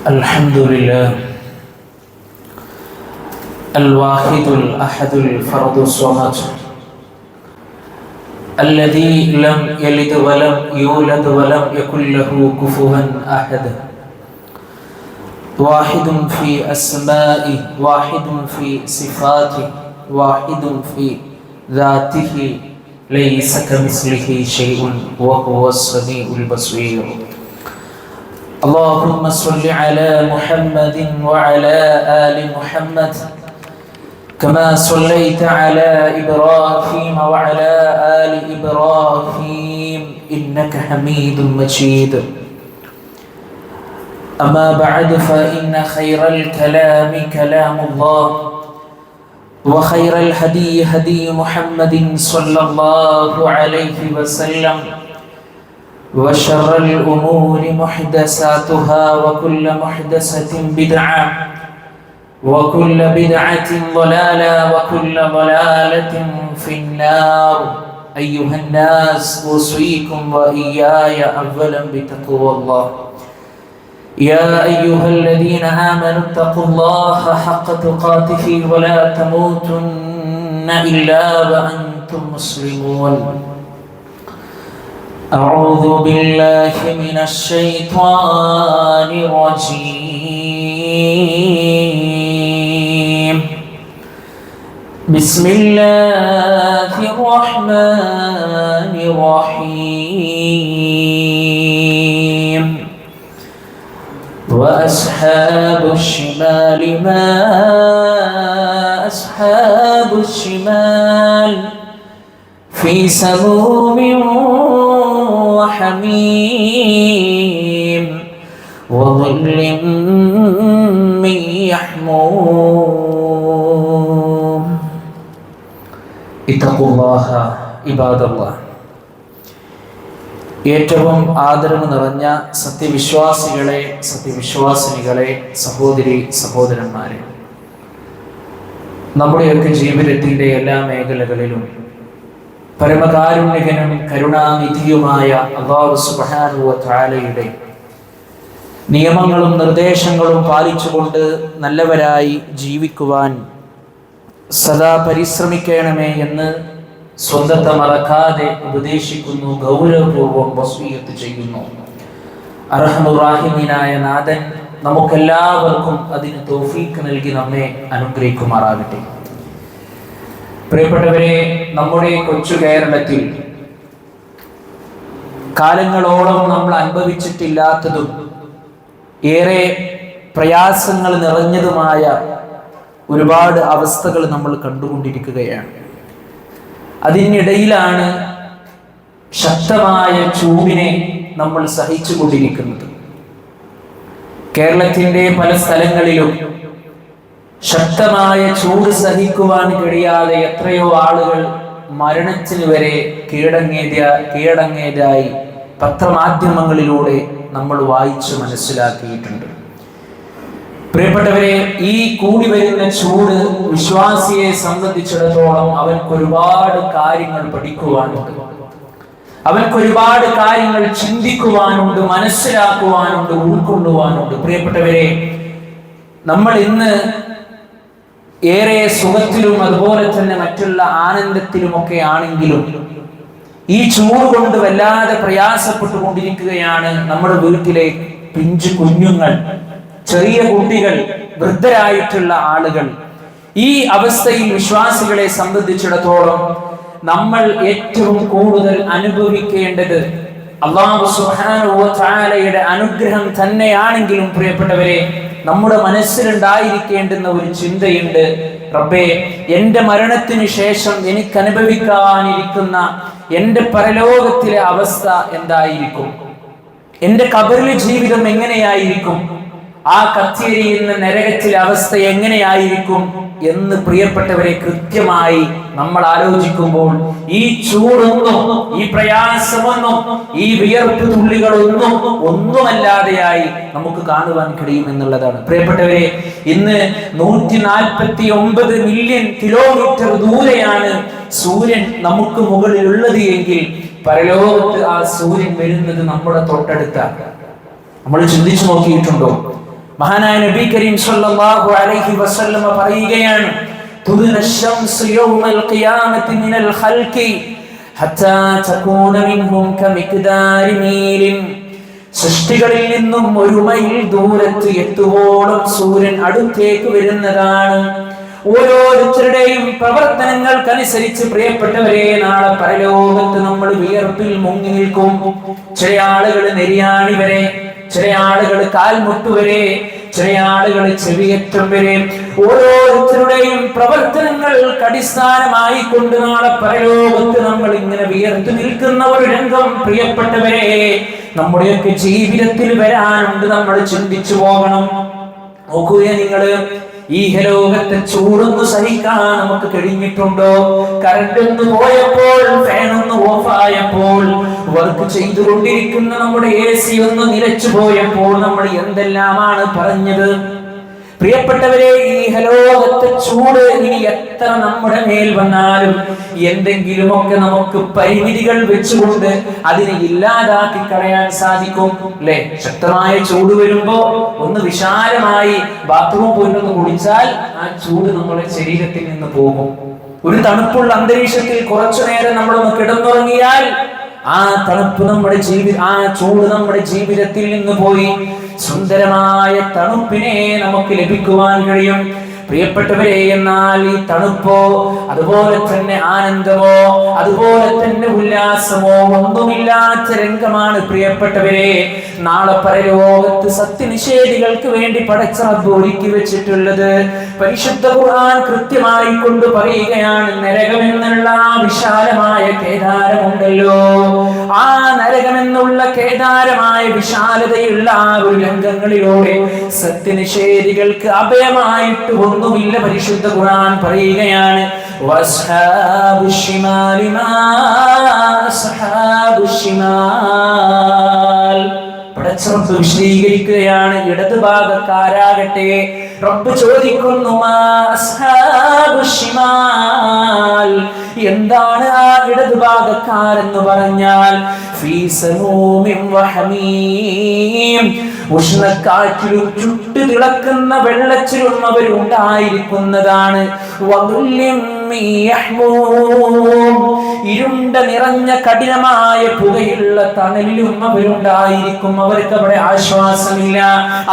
الحمد لله الواحد الأحد الفرد الصمد الذي لم يلد ولم يولد ولم يكن له كفوا أحد واحد في أسمائه واحد في صفاته واحد في ذاته ليس كمثله شيء وهو السميع البصير اللهم صل على محمد وعلى آل محمد كما صليت على إبراهيم وعلى آل إبراهيم إنك حميد مجيد أما بعد فإن خير الكلام كلام الله وخير الهدي هدي محمد صلى الله عليه وسلم وشر الأمور محدثاتها وكل محدثة بدعة وكل بدعة ضلالة وكل ضلالة في النار أيها الناس أوصيكم وإياي أولا بتقوى الله يا أيها الذين آمنوا اتقوا الله حق تقاته ولا تموتن إلا وأنتم مسلمون أعوذ بالله من الشيطان الرجيم بسم الله الرحمن الرحيم وأصحاب الشمال ما أصحاب الشمال في سموم وحميم وظل من يحموم اتقوا الله عباد الله ഏറ്റവും ആദരവ് നിറഞ്ഞ സത്യവിശ്വാസികളെ സത്യവിശ്വാസിനികളെ സഹോദരി സഹോദരന്മാരെ, നമ്മുടെയൊക്കെ ജീവിതത്തിൻ്റെ എല്ലാ മേഖലകളിലും പരമകാരുണ്യകനും കരുണാനിധിയുമായ അല്ലാഹു സുബ്ഹാനഹു വ തആലയുടെ നിയമങ്ങളും നിർദ്ദേശങ്ങളും പാലിച്ചുകൊണ്ട് നല്ലവരായി ജീവിക്കുവാൻ സദാ പരിശ്രമിക്കണമേ എന്ന് സ്വന്തത്തെ മറക്കാതെ ഉപദേശിക്കുന്നു, ഗൗരവപൂർവ്വം വസിയ്യത്ത് ചെയ്യുന്നു. അർഹമുർ റഹീമീനായ നാഥൻ നമുക്കെല്ലാവർക്കും അതിന് തൗഫീഖ് നൽകി നമ്മെ അനുഗ്രഹിക്കുമാറാകട്ടെ. പ്രിയപ്പെട്ടവരെ, നമ്മുടെ കൊച്ചു കേരളത്തിൽ കാലങ്ങളോളം നമ്മൾ അനുഭവിച്ചിട്ടില്ലാത്തതും ഏറെ പ്രയാസങ്ങൾ നിറഞ്ഞതുമായ ഒരുപാട് അവസ്ഥകൾ നമ്മൾ കണ്ടുകൊണ്ടിരിക്കുകയാണ്. അതിനിടയിലാണ് ശക്തമായ ചൂടിനെ നമ്മൾ സഹിച്ചുകൊണ്ടിരിക്കുന്നത്. കേരളത്തിൻ്റെ പല സ്ഥലങ്ങളിലും ശക്തമായ ചൂട് സഹിക്കുവാൻ കഴിയാതെ എത്രയോ ആളുകൾ മരണത്തിന് വരെ കീഴടങ്ങിയതായി പത്രമാധ്യമങ്ങളിലൂടെ നമ്മൾ വായിച്ചു മനസ്സിലാക്കിയിട്ടുണ്ട്. പ്രിയപ്പെട്ടവരെ, ഈ കൂടി വരുന്ന ചൂട് വിശ്വാസിയെ സംബന്ധിച്ചിടത്തോളം അവർക്ക് ഒരുപാട് കാര്യങ്ങൾ പഠിക്കുവാനുണ്ട്, അവർക്ക് ഒരുപാട് കാര്യങ്ങൾ ചിന്തിക്കുവാനുണ്ട്, മനസ്സിലാക്കുവാനുണ്ട്, ഉൾക്കൊള്ളുവാനുണ്ട്. പ്രിയപ്പെട്ടവരെ, നമ്മൾ ഇന്ന് ഏറെ സുഖത്തിലും അതുപോലെ തന്നെ മറ്റുള്ള ആനന്ദത്തിലുമൊക്കെ ആണെങ്കിലും ഈ ചൂട് കൊണ്ട് വല്ലാതെ പ്രയാസപ്പെട്ടുകൊണ്ടിരിക്കുകയാണ് നമ്മുടെ വീട്ടിലെ പിഞ്ചു കുഞ്ഞുങ്ങൾ, ചെറിയ കുട്ടികൾ, വൃദ്ധരായിട്ടുള്ള ആളുകൾ. ഈ അവസ്ഥയിൽ വിശ്വാസികളെ സംബന്ധിച്ചിടത്തോളം നമ്മൾ ഏറ്റവും കൂടുതൽ അനുഭവിക്കേണ്ടത് അല്ലാഹു സുബ്ഹാനഹു വ തആലയുടെ അനുഗ്രഹം തന്നെയാണെങ്കിലും പ്രിയപ്പെട്ടവരെ, നമ്മുടെ മനസ്സിലുണ്ടായിരിക്കേണ്ടുന്ന ഒരു ചിന്തയുണ്ട്. റബ്ബേ, എൻ്റെ മരണത്തിന് ശേഷം എനിക്ക് അനുഭവിക്കാനിരിക്കുന്ന എൻ്റെ പരലോകത്തിലെ അവസ്ഥ എന്തായിരിക്കും? എൻ്റെ ഖബറിലെ ജീവിതം എങ്ങനെയായിരിക്കും? ആ കത്തിയെരിയുന്ന നരകത്തിലെ അവസ്ഥ എങ്ങനെയായിരിക്കും എന്ന് പ്രിയപ്പെട്ടവരെ കൃത്യമായി നമ്മൾ ആലോചിക്കുമ്പോൾ ഈ ചൂടൊന്നും, ഈ പ്രയാസമൊന്നും, ഈ വിയർപ്പ് തുള്ളികളൊന്നും ഒന്നുമല്ലാതെയായി നമുക്ക് കാണുവാൻ കഴിയും എന്നുള്ളതാണ്. പ്രിയപ്പെട്ടവരെ, ഇന്ന് 149 മില്യൺ കിലോമീറ്റർ ദൂരെയാണ് സൂര്യൻ നമുക്ക് മുകളിലുള്ളത് എങ്കിൽ പരലോകത്ത് ആ സൂര്യൻ വരുന്നത് നമ്മുടെ തൊട്ടടുത്താണ്. നമ്മൾ ചിന്തിച്ചു നോക്കിയിട്ടുണ്ടോ? മഹാനായ നബി കരീം സ്വല്ലല്ലാഹു അലൈഹി വസല്ലം പറയുകയാണ്, തുദ്ന ശംസു യൗമൽ ഖിയാമത്തി മിനൽ ഖൽഖി ഹത്താ തകൂന മിൻഹും കമിഖ്ദാരി മീലിൻ. സൃഷ്ടികളിൽ നിന്നും ഒരു മൈൽ ദൂരത്ത് എത്തുവോളം സൂര്യൻ അടുത്തേക്ക് വരുന്നതാണ്. ഓരോരുത്തരുടെയും പ്രവർത്തനങ്ങൾക്കനുസരിച്ച് പ്രിയപ്പെട്ടവരെ നാളെ പരലോകത്ത് നമ്മൾ വിയർപ്പിൽ മുങ്ങി നിൽക്കും. ചില ആളുകൾ നെരിയാണി വരെ, ചില ആളുകൾ കാൽമുട്ട് വരെ, ചില ആളുകൾ ചെവിയറ്റം വരെ. ഓരോരുത്തരുടെയും പ്രവർത്തനങ്ങൾക്ക് അടിസ്ഥാനമായി കൊണ്ട് നാളെ പരലോകത്ത് നമ്മൾ ഇങ്ങനെ വിയർത്തു നിൽക്കുന്ന ഒരു രംഗം പ്രിയപ്പെട്ടവരെ നമ്മുടെയൊക്കെ ജീവിതത്തിൽ വരാനുണ്ട്. നമ്മൾ ചിന്തിച്ചു പോകണം. നോക്കുക, നിങ്ങള് ഈ ലോകത്തെ ചൂടൊന്ന് സഹിക്കാൻ നമുക്ക് കഴിഞ്ഞിട്ടുണ്ടോ? കറണ്ട് ഒന്ന് പോയപ്പോൾ, ഫാൻ ഒന്ന് ഓഫായപ്പോൾ, വർക്ക് ചെയ്തുകൊണ്ടിരിക്കുന്ന നമ്മുടെ AC ഒന്ന് നിലച്ചു പോയപ്പോൾ നമ്മൾ എന്തെല്ലാമാണ് പറഞ്ഞത്? പ്രിയപ്പെട്ടവരെ, ഈ ലോകത്തെ ചൂട് ഇനി എത്ര നമ്മുടെ മേൽ വന്നാലും എന്തെങ്കിലുമൊക്കെ നമുക്ക് പരിമിതികൾ വെച്ചുകൊണ്ട് അതിനെ ഇല്ലാതാക്കി കളയാൻ സാധിക്കും, അല്ലെ? ശക്തമായ ചൂട് വരുമ്പോ ഒന്ന് വിശാലമായി ബാത്റൂം പോയിട്ടൊന്ന് കുടിച്ചാൽ ആ ചൂട് നമ്മുടെ ശരീരത്തിൽ നിന്ന് പോകും. ഒരു തണുപ്പുള്ള അന്തരീക്ഷത്തിൽ കുറച്ചു നേരം നമ്മളൊന്ന് കിടന്നുറങ്ങിയാൽ ആ തണുപ്പ് നമ്മുടെ ആ ചൂട് നമ്മുടെ ജീവിതത്തിൽ നിന്ന് പോയി സുന്ദരമായ തണുപ്പിനെ നമുക്ക് ലഭിക്കുവാൻ കഴിയും. പ്രിയപ്പെട്ടവരെ, എന്നാൽ ഈ തണുപ്പോ അതുപോലെ തന്നെ ആനന്ദമോ അതുപോലെ തന്നെ ഉല്ലാസമോ ഒന്നുമില്ലാത്ത രംഗമാണ് പ്രിയപ്പെട്ടവരെ നാളെ പരലോകത്ത് സത്യനിഷേധികൾക്ക് വേണ്ടി പടച്ച റബ്ബ് ഒരുക്കി വെച്ചിട്ടുള്ളത്. പരിശുദ്ധ ഖുർആൻ കൃത്യമായി കൊണ്ട് പറയുകയാണ്, നരകമെന്നുള്ള വിശാലമായ കേദാരമുണ്ടല്ലോ, ആ നരകമെന്നുള്ള കേദാരമായ വിശാലതയുള്ള ഒരു രംഗങ്ങളിലൂടെ സത്യനിഷേധികൾക്ക് അഭയമായിട്ട് ഒന്നുമില്ല. പരിശുദ്ധ ഖുർആൻ പറയുകയാണ്, വസ്ഹാബുശ് ശിമാലി മാ അസ്ഹാബുശ് ശിമാൽ. പടച്ച റബ്ബ് വിശദീകരിക്കുകയാണ്, ഇടത് ഭാഗക്കാരാകട്ടെ. റബ്ബ് ചോദിക്കുന്നു, മാ അസ്ഹാബുശ് ശിമാൽ, എന്താണ് ആ ഇടത് ഭാഗക്കാരെന്ന് പറഞ്ഞാൽ, ഫീ സമൂമിൻ വഹമീം, ഉഷ്ണക്കാറ്റിലും ചുട്ടു തിളക്കുന്ന വെള്ളത്തിലും അവരുണ്ടായിരിക്കുന്നതാണ്. ഇരുണ്ട നിറഞ്ഞ കഠിനമായ പുകയുള്ള തണലിലും അവരുണ്ടായിരിക്കും. അവർക്ക് അവിടെ ആശ്വാസമില്ല,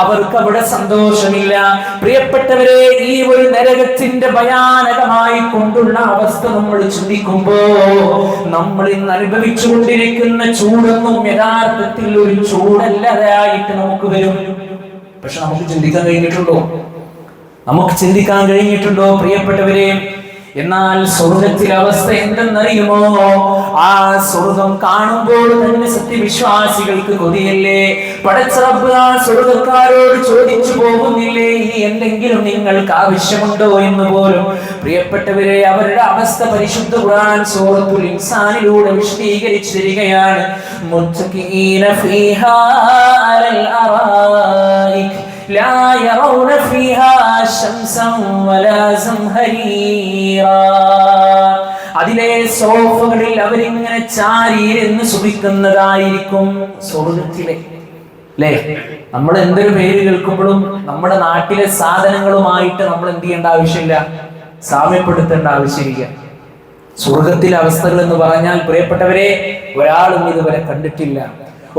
അവർക്ക് അവിടെ സന്തോഷമില്ല. പ്രിയപ്പെട്ടവരെ, ഈ ഒരു നരകത്തിന്റെ ഭയാനകമായി കൊണ്ടുള്ള അവസ്ഥ നമ്മൾ ചിന്തിക്കുമ്പോ നമ്മൾ ഇന്ന് അനുഭവിച്ചുകൊണ്ടിരിക്കുന്ന ചൂടൊന്നും യഥാർത്ഥത്തിൽ ഒരു ചൂടല്ലാതായിട്ട് നമുക്ക് വരും. പക്ഷെ നമുക്ക് ചിന്തിക്കാൻ കഴിഞ്ഞിട്ടുണ്ടോ? നമുക്ക് ചിന്തിക്കാൻ കഴിഞ്ഞിട്ടുണ്ടോ പ്രിയപ്പെട്ടവരെ? എന്നാൽ സ്വർഗത്തിലെ അവസ്ഥ എന്തെന്നറിയുമോ? ആ സ്വർഗം കാണുമ്പോൾ തന്നെ സത്യവിശ്വാസികൾക്ക് കൊതിയല്ലേ? പടച്ച റബ്ബ് ആ സ്വർഗക്കാരോട് ചോദിച്ചു പോകുന്നില്ലേ, ഇനി എന്തെങ്കിലും നിങ്ങൾക്ക് ആവശ്യമുണ്ടോ എന്ന് പോലും? പ്രിയപ്പെട്ടവരെ, അവരുടെ അവസ്ഥ പരിശുദ്ധ ഖുർആൻ സൂറത്തുൽ ഇൻസാനിലൂടെ വിശദീകരിച്ചു തരികയാണ്. മുത്തഖീന ഫീഹാ അലൽ അറായിക് ലാ യറൗന ഫീഹാ ശംസൻ വലാ സംഹരീറാ. അതിലെ സോഫകളിൽ അവരിങ്ങനെ ചാരിയിരുന്ന് സുഖിക്കുന്നതായിരിക്കും സ്വർഗത്തിലെ. അല്ലേ? നമ്മൾ എന്തൊരു പേര് കേൾക്കുമ്പോഴും നമ്മുടെ നാട്ടിലെ സാധനങ്ങളുമായിട്ട് നമ്മൾ എന്ത് ചെയ്യേണ്ട ആവശ്യമില്ല, സാമ്യപ്പെടുത്തേണ്ട ആവശ്യമില്ല. സ്വർഗത്തിലെ അവസ്ഥകൾ എന്ന് പറഞ്ഞാൽ പ്രിയപ്പെട്ടവരെ ഒരാളും ഇതുവരെ കണ്ടിട്ടില്ല.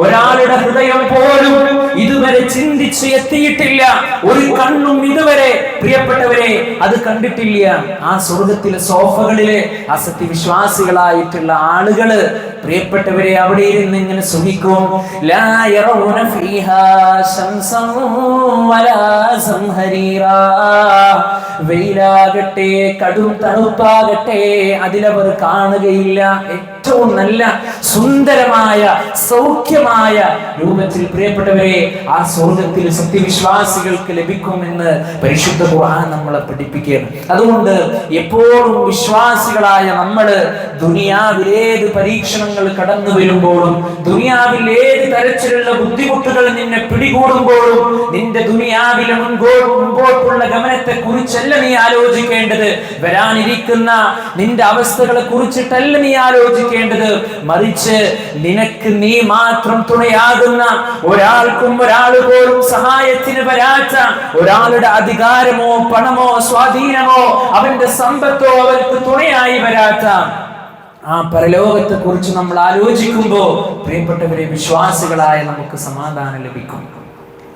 ഒരാളുടെ ഹൃദയം പോലും ഇതുവരെ ചിന്തിച്ച് എത്തിയിട്ടില്ല. ഒരു കണ്ണും ഇതുവരെ പ്രിയപ്പെട്ടവരെ അത് കണ്ടിട്ടില്ല. ആ സ്വർഗത്തിലെ സോഫകളിലെ അസത്യവിശ്വാസികളായിട്ടുള്ള ആളുകള് പ്രിയപ്പെട്ടവരെ അവിടെ ഇരുന്ന് ഇങ്ങനെ സുഖിക്കും. ലാ യറൗന ഫീഹാ ശംസൻ വലാ സംഹരീറാ. വെയിലാകട്ടെ കടും തണുപ്പാകട്ടെ അതിലവർ കാണുകയില്ല. ഏറ്റവും നല്ല സുന്ദരമായ സൗഖ്യമായ രൂപത്തിൽ പ്രിയപ്പെട്ടവരെ ആ സ്വർഗത്തിൽ സത്യവിശ്വാസികൾക്ക് ലഭിക്കുമെന്ന് പരിശുദ്ധ ഖുർആൻ നമ്മളെ പഠിപ്പിക്കുകയാണ്. അതുകൊണ്ട് എപ്പോഴും വിശ്വാസികളായ നമ്മള് ദുനിയാവിലേത് പരീക്ഷണങ്ങൾ കടന്നു വരുമ്പോഴും, ദുനിയാവിൽ ഏത് തരത്തിലുള്ള ബുദ്ധിമുട്ടുകൾ നിന്നെ പിടികൂടുമ്പോഴും നിന്റെ ദുനിയാവിലെ മുൻപോട്ടുള്ള ഗമനത്തെ കുറിച്ചല്ല നീ ആലോചിക്കേണ്ടത്, വരാനിരിക്കുന്ന നിന്റെ അവസ്ഥകളെ കുറിച്ചിട്ടല്ല നീ ആലോചിക്കേണ്ടത്. മറിച്ച് നിനക്ക് നീ മാത്രം തുണയാകുന്ന, ഒരാൾക്കും ഒരാൾ പോലും സഹായത്തിന് വരാത്ത, ഒരാളുടെ അധികാരമോ പണമോ സ്വാധീനമോ അവന്റെ സമ്പത്തോ അവർക്ക് തുണയായി വരാത്ത ആ പരലോകത്തെ കുറിച്ച് നമ്മൾ ആലോചിക്കുമ്പോൾ പ്രിയപ്പെട്ടവരെ, വിശ്വാസികളായ നമുക്ക് സമാധാനം ലഭിക്കും.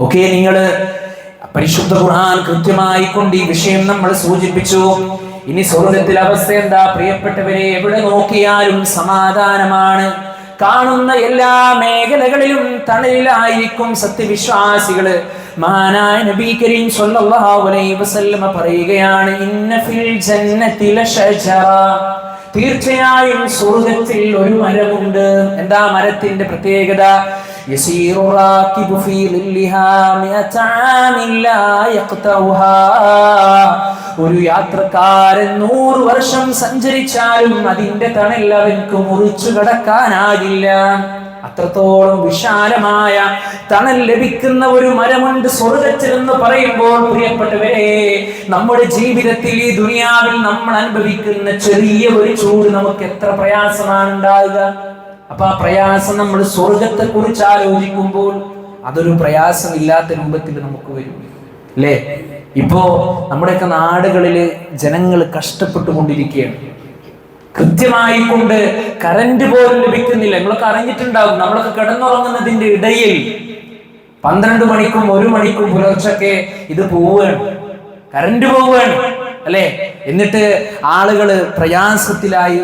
ഓക്കെ, നിങ്ങള് പരിശുദ്ധ ഖുർആൻ കൃത്യമായി കൊണ്ട് ഈ വിഷയം നമ്മൾ സൂചിപ്പിച്ചു. ഇനി സ്വർഗത്തിലെ അവസ്ഥ എന്താ പ്രിയപ്പെട്ടവരെ? എവിടെ നോക്കിയാലും സമാധാനമാണ്. കാണുന്ന എല്ലാ മേഖലകളിലും തണലിലായിരിക്കും സത്യവിശ്വാസികള്. മഹാനായ നബി കരീം സ്വല്ലല്ലാഹു അലൈഹി വസല്ലമ പറയുകയാണ്, ഇന്ന ഫിൽ ജന്നതി ലശജറ, തീർച്ചയായും സ്വർഗ്ഗത്തിൽ ഒരു മരമുണ്ട്. എന്താ മരത്തിന്റെ പ്രത്യേകത? യസീറു റാകിബു ഫീ ളില്ലിഹാ മിഅത ആമിൻ ലാ യഖ്തഉഹാ, ഒരു യാത്രക്കാരൻ 100 വർഷം സഞ്ചരിച്ചാലും അതിന്റെ തണൽ അവൻക്ക് മുറിച്ചു കടക്കാനാകില്ല. അത്രത്തോളം വിശാലമായ തണൽ ലഭിക്കുന്ന ഒരു മരമുണ്ട് സ്വർഗ്ഗത്തിൽ എന്ന് പറയുമ്പോൾ പ്രിയപ്പെട്ടവരെ, നമ്മുടെ ജീവിതത്തിൽ ഈ ദുനിയാവിൽ നമ്മൾ അനുഭവിക്കുന്ന ചെറിയ ഒരു ചൂട് നമുക്ക് എത്ര പ്രയാസമാണ് ഉണ്ടാവുക. അപ്പൊ ആ പ്രയാസം നമ്മൾ സ്വർഗത്തെ കുറിച്ച് ആലോചിക്കുമ്പോൾ അതൊരു പ്രയാസമില്ലാത്ത രൂപത്തിൽ നമുക്ക് വരും, അല്ലേ? ഇപ്പോ നമ്മുടെയൊക്കെ നാടുകളില് ജനങ്ങൾ കഷ്ടപ്പെട്ടുകൊണ്ടിരിക്കുകയാണ്. കൃത്യമായി കൊണ്ട് കറന്റ് പോലും ലഭിക്കുന്നില്ല. നമ്മളൊക്കെ അറിഞ്ഞിട്ടുണ്ടാവും, നമ്മളൊക്കെ കിടന്നുറങ്ങുന്നതിന്റെ ഇടയിൽ 12 മണിക്കും 1 മണിക്കും പുലർച്ചൊക്കെ ഇത് പോവുകയാണ്, കറന്റ് പോവുകയാണ്, അല്ലെ? എന്നിട്ട് ആളുകള് പ്രയാസത്തിലായി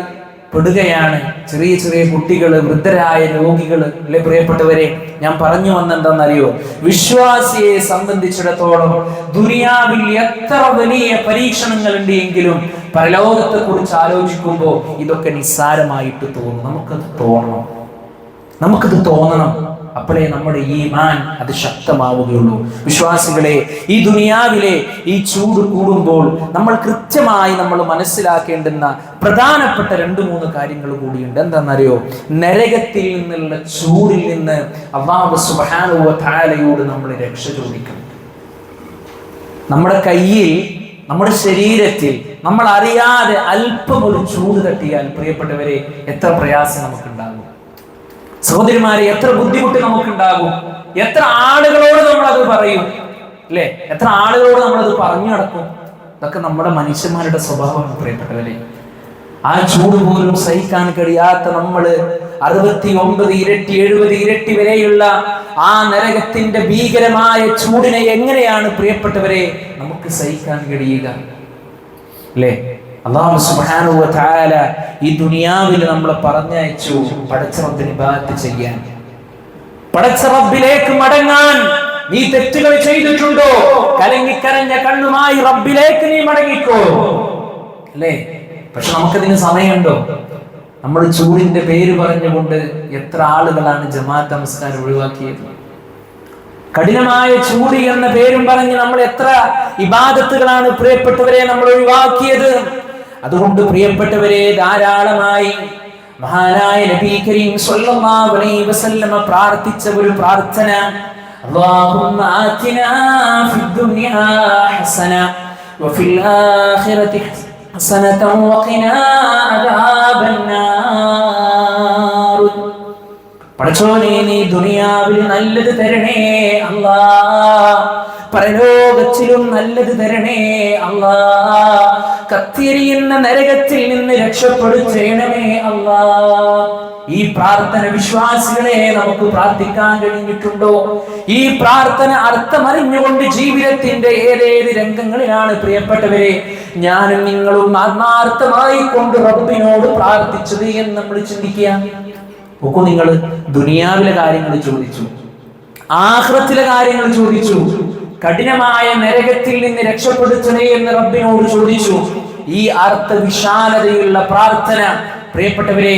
പെടുകയാണ്. ചെറിയ ചെറിയ കുട്ടികള്, വൃദ്ധരായ രോഗികള്, അല്ലെ? പ്രിയപ്പെട്ടവരെ, ഞാൻ പറഞ്ഞു വന്നെന്താണെന്നറിയോ? വിശ്വാസിയെ സംബന്ധിച്ചിടത്തോളം ദുനിയാവിൽ എത്ര വലിയ പരീക്ഷണങ്ങൾ ഉണ്ട് എങ്കിലും പരലോകത്തെ കുറിച്ച് ആലോചിക്കുമ്പോൾ ഇതൊക്കെ നിസ്സാരമായിട്ട് തോന്നും. നമുക്കത് തോന്നണം. അപ്പോഴേ നമ്മുടെ ഈമാൻ അത് ശക്തമാവുകയുള്ളൂ. വിശ്വാസികളെ, ഈ ദുനിയാവിലെ ഈ ചൂട് കൂടുമ്പോൾ നമ്മൾ കൃത്യമായി നമ്മൾ മനസ്സിലാക്കേണ്ടുന്ന പ്രധാനപ്പെട്ട 2-3 കാര്യങ്ങൾ കൂടിയുണ്ട്. എന്താണെന്നറിയോ? നരകത്തിൽ നിന്നുള്ള ചൂടിൽ നിന്ന് അല്ലാഹു സുബ്ഹാനഹു വ തആലയോട് നമ്മൾ രക്ഷ ചോദിക്കണം. നമ്മുടെ കയ്യിൽ, നമ്മുടെ ശരീരത്തിൽ നമ്മൾ അറിയാതെ അല്പം ഒരു ചൂട് തട്ടിയാൽ പ്രിയപ്പെട്ടവരെ എത്ര പ്രയാസം നമുക്കുണ്ടാകും. സഹോദരിമാരെ, എത്ര ബുദ്ധിമുട്ട് നമുക്കുണ്ടാകും. എത്ര ആളുകളോട് നമ്മളത് പറയും, അല്ലെ? എത്ര ആളുകളോട് നമ്മളത് പറഞ്ഞു നടക്കും. ഇതൊക്കെ നമ്മുടെ മനുഷ്യന്മാരുടെ സ്വഭാവമാണ് പ്രിയപ്പെട്ടവരെ. ആ ചൂട് പോലും സഹിക്കാൻ കഴിയാത്ത നമ്മള് 69 ഇരട്ടി 70 ഇരട്ടി വരെയുള്ള ആ നരകത്തിന്റെ ഭീകരമായ ചൂടിനെ എങ്ങനെയാണ് പ്രിയപ്പെട്ടവരെ നമുക്ക് സഹിക്കാൻ കഴിയുക, അല്ലേ? അല്ലാഹു സുബ്ഹാനഹു വ തആല ഈ ദുനിയാവിൽ നമ്മളെ പറഞ്ഞയച്ചു പടച്ച റബ്ബിനെ ഇബാദത്ത് ചെയ്യാൻ, പടച്ച റബ്ബിലേക്ക് മടങ്ങാൻ. നീ തെറ്റുകൾ ചെയ്തിട്ടുണ്ടോ? കലങ്ങിക്കരഞ്ഞ കണ്ണുമായി റബ്ബിലേക്ക് നീ മടങ്ങിക്കോ, അല്ലേ? പക്ഷെ നമുക്കതിന് സമയമുണ്ടോ? നമ്മൾ ചൂടിന്റെ പേര് പറഞ്ഞുകൊണ്ട് എത്ര ആളുകളാണ് ജമാഅത്ത് നമസ്കാരം ഒഴിവാക്കിയത്? കഠിനമായ ചൂട് എന്ന പേരും പറഞ്ഞ് നമ്മൾ എത്ര ഇബാദത്തുകളാണ് പ്രിയപ്പെട്ടവരെ നമ്മൾ ഒഴിവാക്കിയത്? അതുകൊണ്ട് പ്രിയപ്പെട്ടവരെ, ധാരാളമായി മഹാനായ നബി കരീം സ്വല്ലല്ലാഹു അലൈഹി വസല്ലമ പ്രാർത്ഥിച്ച ഒരു പ്രാർത്ഥന, അല്ലാഹുമ്മ ആതിനാ ഫിദ്ദുനിയാ ഹസന വഫിൽ ആഖിറതി ഹസനതൻ വഖിനാ അദാബന്നാർ. പടച്ചോനെ, നീ ദുനിയാവിൽ നല്ലത് തരണേ അല്ലാഹ്, പരലോകത്തിലും നല്ലത് തരണേ അല്ലാഹ്, കത്തിയെരിയുന്ന നരകത്തിൽ നിന്ന് രക്ഷപ്പെടുത്തേണമേ അല്ലാഹ്. ഈ പ്രാർത്ഥന വിശ്വാസികളെ നമുക്ക് പ്രാർത്ഥിക്കാൻ കഴിഞ്ഞിട്ടുണ്ടോ? ഈ പ്രാർത്ഥന അർത്ഥമറിഞ്ഞുകൊണ്ട് ജീവിതത്തിന്റെ ഏതേത് രംഗങ്ങളിലാണ് പ്രിയപ്പെട്ടവരെ ഞാനും നിങ്ങളും ആത്മാർത്ഥമായി കൊണ്ട് റബ്ബിനോട് പ്രാർത്ഥിച്ചത് എന്ന് നമ്മൾ ചിന്തിക്കുക. നോക്കൂ, നിങ്ങൾ ദുനിയാവിലെ കാര്യങ്ങൾ ചോദിച്ചു, ആഖിറത്തിലെ കാര്യങ്ങൾ ചോദിച്ചു, കഠിനമായ നരകത്തിൽ നിന്ന് രക്ഷപ്പെടുത്തണേ എന്ന് റബ്ബിനോട് ചോദിച്ചു. ഈ അർത്ഥവിശാലതയുള്ള പ്രാർത്ഥന പ്രിയപ്പെട്ടവരെ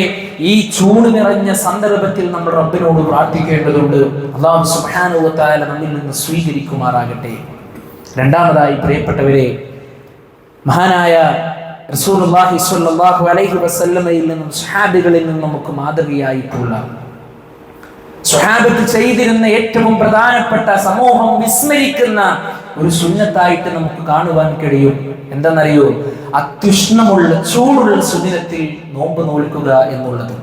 ഈ ചൂട് നിറഞ്ഞ സന്ദർഭത്തിൽ നമ്മൾ റബ്ബിനോട് പ്രാർത്ഥിക്കേണ്ടതുണ്ട്. അല്ലാഹു സുബ്ഹാനഹു വ തആല നമ്മിൽ നിന്ന് സ്വീകരിക്കുമാറാകട്ടെ. രണ്ടാമതായി പ്രിയപ്പെട്ടവരെ, മഹാനായ റസൂലുള്ളാഹി സ്വല്ലല്ലാഹു അലൈഹി വസല്ലമയിൽ നിന്നും സ്വഹാബികളിൽ നിന്നും നമുക്ക് മാതൃകയായിട്ടുള്ള, സ്വഹാബത്ത് ചെയ്തിരുന്ന ഏറ്റവും പ്രധാനപ്പെട്ട, സമൂഹം വിസ്മരിക്കുന്ന ഒരു സുന്നത്തായിട്ട് നമുക്ക് കാണുവാൻ കഴിയും. എന്താണെന്നറിയോ? അത്യുഷ്ണമുള്ള ചൂടുള്ള സുദിനത്തിൽ നോമ്പ് നോൽക്കുക എന്നുള്ളത്.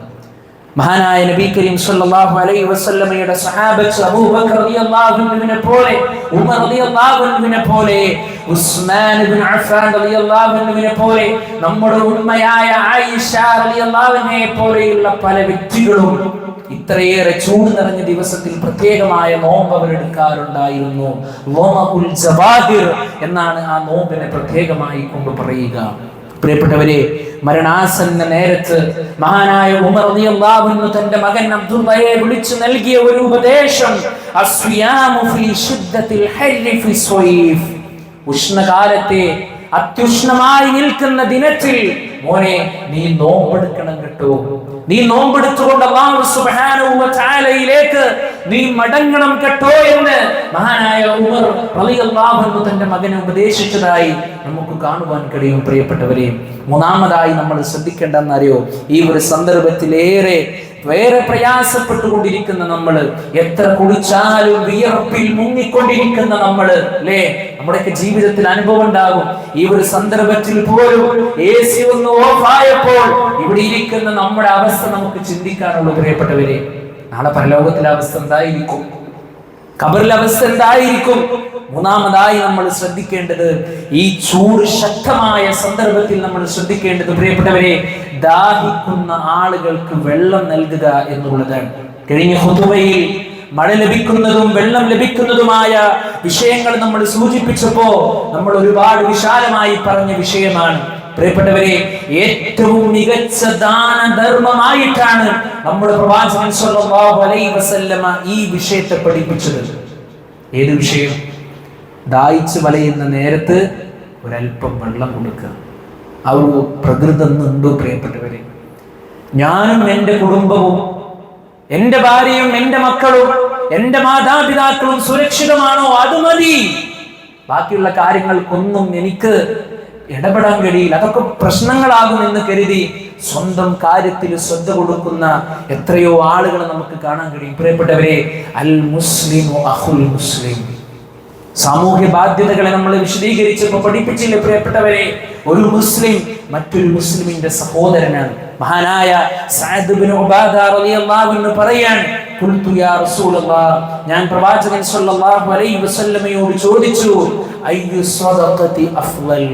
മഹാനായ നബി കരീം സല്ലല്ലാഹു അലൈഹി വസല്ലമയുടെ സഹാബത്ത് അബൂബക്കർ റളിയല്ലാഹു അൻഹുവിനെ പോലെ, ഉമർ റളിയല്ലാഹു അൻഹുവിനെ പോലെ, ഉസ്മാൻ ഇബ്നു അഫ്ഫാൻ റളിയല്ലാഹു അൻഹുവിനെ പോലെ, നമ്മുടെ ഉമ്മയായ ആയിഷ റളിയല്ലാഹു അൻഹയെ പോലെയുള്ള പല വ്യക്തികളും ഇത്രയേറെ ചൂട് നിറഞ്ഞ ദിവസത്തിൽ പ്രത്യേകമായ നോമ്പ് അവരെടുക്കാറുണ്ടായിരുന്നു. വമഉൽ ജവാഹിർ എന്നാണ് ആ നോമ്പിനെ പ്രത്യേകമായി കൊണ്ട് പറയുക. പ്രിയപ്പെട്ടവരെ, മരണാസന്ന നേരത്ത് മഹാനായ ഉമർ റളിയല്ലാഹു അൻഹു തന്റെ മകൻ അബ്ദുള്ളയെ വിളിച്ചു നൽകിയ ഒരു ഉപദേശം, അസ്വിയാമു ഫീ ശിദ്ദത്തിൽ ഹർരി ഫീ സ്വൈഫ്. ഉഷ്ണകാലത്തെ അത്യുഷ്ണമായി നിൽക്കുന്ന ദിനത്തിൽ മോനെ നീ നോമ്പെടുക്കണം കേട്ടോ. നീ നോമ്പെടുത്തുകൊണ്ട് അല്ലാഹു സുബ്ഹാനഹു വ തആലയിലേക്ക് നീ മടങ്ങണം കേട്ടോ എന്ന് മഹാനായ ഉമർ റളിയല്ലാഹു അൻഹു തന്റെ മകനെ ഉപദേശിച്ചതായി നമുക്ക് കാണുവാൻ കഴിയും. പ്രിയപ്പെട്ടവരെ, മൂന്നാമതായി നമ്മൾ ശ്രദ്ധിക്കേണ്ടെന്നറിയോ, ഈ ഒരു സന്ദർഭത്തിലേറെ പ്രയാസപ്പെട്ടുകൊണ്ടിരിക്കുന്ന നമ്മൾ, എത്ര കുടിച്ചാലും വിയർപ്പിൽ മുങ്ങിക്കൊണ്ടിരിക്കുന്ന നമ്മൾ, അല്ലേ? നമ്മുടെയൊക്കെ ജീവിതത്തിൽ അനുഭവം ഉണ്ടാകും. ഈ ഒരു സന്ദർഭത്തിൽ പോലും AC ഒന്ന് ഓഫായപ്പോൾ ഇവിടെ ഇരിക്കുന്ന നമ്മുടെ അവസ്ഥ നമുക്ക് ചിന്തിക്കാനുള്ളൂ. പ്രിയപ്പെട്ടവരെ, നാളെ പരലോകത്തിലെ അവസ്ഥ എന്തായിരിക്കും? ഖബറിലെ അവസ്ഥ എന്തായിരിക്കും? മൂന്നാമതായി നമ്മൾ ശ്രദ്ധിക്കേണ്ടത്, ഈ ചൂട് ശക്തമായ സന്ദർഭത്തിൽ നമ്മൾ ശ്രദ്ധിക്കേണ്ടത്, പ്രിയപ്പെട്ടവരെ, ദാഹിക്കുന്ന ആളുകൾക്ക് വെള്ളം നൽകുക എന്നുള്ളതാണ്. കഴിഞ്ഞ ഖുതുബയിൽ മഴ ലഭിക്കുന്നതും വെള്ളം ലഭിക്കുന്നതുമായ വിഷയങ്ങൾ നമ്മൾ സൂചിപ്പിച്ചപ്പോ നമ്മൾ ഒരുപാട് വിശാലമായി പറഞ്ഞ വിഷയമാണ്. പ്രിയപ്പെട്ടവരെ, ഏറ്റവും മികച്ച ദാനധർമ്മമായിട്ടാണ് നമ്മുടെ പ്രവാചകൻ സല്ലല്ലാഹു അലൈഹി വസല്ലമ ഈ വിഷയത്തെ പഠിപ്പിച്ചത്. ഏത് വിഷയം? ദാഹിച്ച് വലയുന്ന നേരത്ത് ഒരല്പം വെള്ളം കൊടുക്കുക. ആ ഒരു പ്രകൃതം ഉണ്ടോ പ്രിയപ്പെട്ടവരെ? ഞാനും എൻ്റെ കുടുംബവും, എൻ്റെ ഭാര്യയും എൻ്റെ മക്കളും എൻ്റെ മാതാപിതാക്കളും സുരക്ഷിതമാണോ? അത് മതി. ബാക്കിയുള്ള കാര്യങ്ങൾക്കൊന്നും എനിക്ക് ഇടപെടാൻ കഴിയില്ല, അതൊക്കെ പ്രശ്നങ്ങളാകുമെന്ന് കരുതി സ്വന്തം കാര്യത്തിൽ ശ്രദ്ധ കൊടുക്കുന്ന എത്രയോ ആളുകളെ നമുക്ക് കാണാൻ കഴിയും. പ്രിയപ്പെട്ടവരെ, അൽ മുസ്ലിമു അഖുൽ മുസ്ലിം. സാമൂഹ്യ ബാധ്യതകളെ നമ്മൾ വിശദീകരിച്ചപ്പോൾ പഠിപ്പിച്ചില്ലേ പ്രിയപ്പെട്ടവരെ? ഒരു മുസ്ലിം മറ്റൊരു മുസ്ലിമിന്റെ സഹോദരനാണ്. മഹാനായ സഅദ് ഇബ്നു ഉബാദ റളിയല്ലാഹു അൻഹു പറയാണ്, ഖുൽതു യാ റസൂലല്ലാഹ്, ഞാൻ പ്രവാചകൻ സല്ലല്ലാഹു അലൈഹി വസല്ലമയോട് ചോദിച്ചു, അയ്യു സ്വദഖതി അഫ്ളൽ,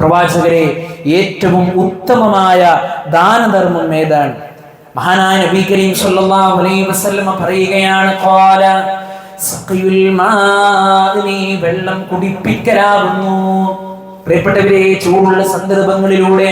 പ്രവാചകരെ ഏറ്റവും ഉത്തമമായ ദാനധർമ്മം ഏതാണ്? മഹാനായ നബി കരീം സല്ലല്ലാഹു അലൈഹി വസല്ലമ പറയുകയാണ്, ഖാല സഖിയുൽ മാഇ, വെള്ളം കുടിപ്പിക്കലാകുന്നു. പ്രിയപ്പെട്ടവരെ, ചൂടുള്ള സന്ദർഭങ്ങളിലൂടെ,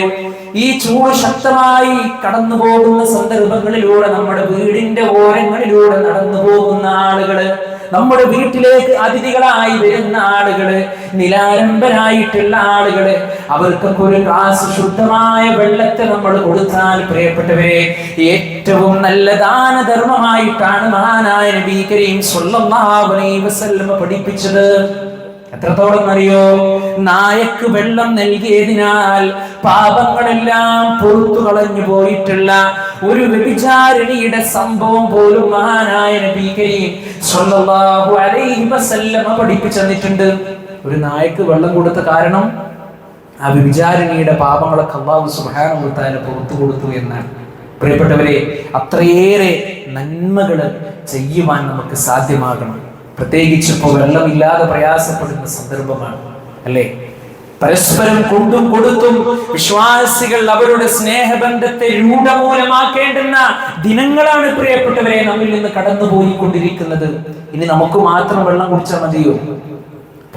ഈ ചൂട് ശക്തമായി കടന്നു പോകുന്ന സന്ദർഭങ്ങളിലൂടെ, നമ്മുടെ വീടിന്റെ ഓരങ്ങളിലൂടെ നടന്നു പോകുന്ന ആളുകള്, നമ്മുടെ വീട്ടിലേക്ക് അതിഥികളായി വരുന്ന ആളുകള്, നിലാരംഭരായിട്ടുള്ള ആളുകള്, അവർക്കൊക്കെ ഒരു ഗ്ലാസ് ശുദ്ധമായ വെള്ളത്തെ നമ്മൾ കൊടുത്താൽ, പ്രിയപ്പെട്ടവരെ, ഏറ്റവും നല്ല ദാനധർമ്മമായിട്ടാണ് മഹാനായ നബി കരീം സല്ലല്ലാഹു അലൈഹി വസല്ലം പഠിപ്പിച്ചത്. എത്രത്തോളം അറിയോ? നായക്ക് വെള്ളം നൽകിയതിനാൽ പാപങ്ങളെല്ലാം പുറത്തു കളഞ്ഞു പോയിട്ടുള്ള ഒരു വ്യഭിചാരിണിയുടെ സംഭവം പോലും മഹാനായ നബി കരീം സല്ലല്ലാഹു അലൈഹി വസല്ലം പഠിപ്പിച്ചു തന്നിട്ടുണ്ട്. ഒരു നായക്ക് വെള്ളം കൊടുത്ത കാരണം ആ വ്യഭിചാരിണിയുടെ പാപങ്ങളൊക്കെ അല്ലാഹു സുബ്ഹാനഹു വ തആല പുറത്തു കൊടുത്തു എന്നാണ്. പ്രിയപ്പെട്ടവരെ, അത്രയേറെ നന്മകൾ ചെയ്യുവാൻ നമുക്ക് സാധ്യമാകണം. പ്രത്യേകിച്ച് ഇപ്പോൾ വെള്ളമില്ലാതെ പ്രയാസപ്പെടുന്ന സന്ദർഭമാണ്, അല്ലേ? പരസ്പരം കൊണ്ടും കൊടുത്തും വിശ്വാസികൾ അവരുടെ സ്നേഹബന്ധത്തെ രൂഢമൂലമാക്കേണ്ടുന്ന ദിനങ്ങളാണ് പ്രിയപ്പെട്ടവരെ നമ്മിൽ നിന്ന് കടന്നുപോയിക്കൊണ്ടിരിക്കുന്നത്. ഇനി നമുക്ക് മാത്രം വെള്ളം കുടിച്ചാൽ മതിയോ?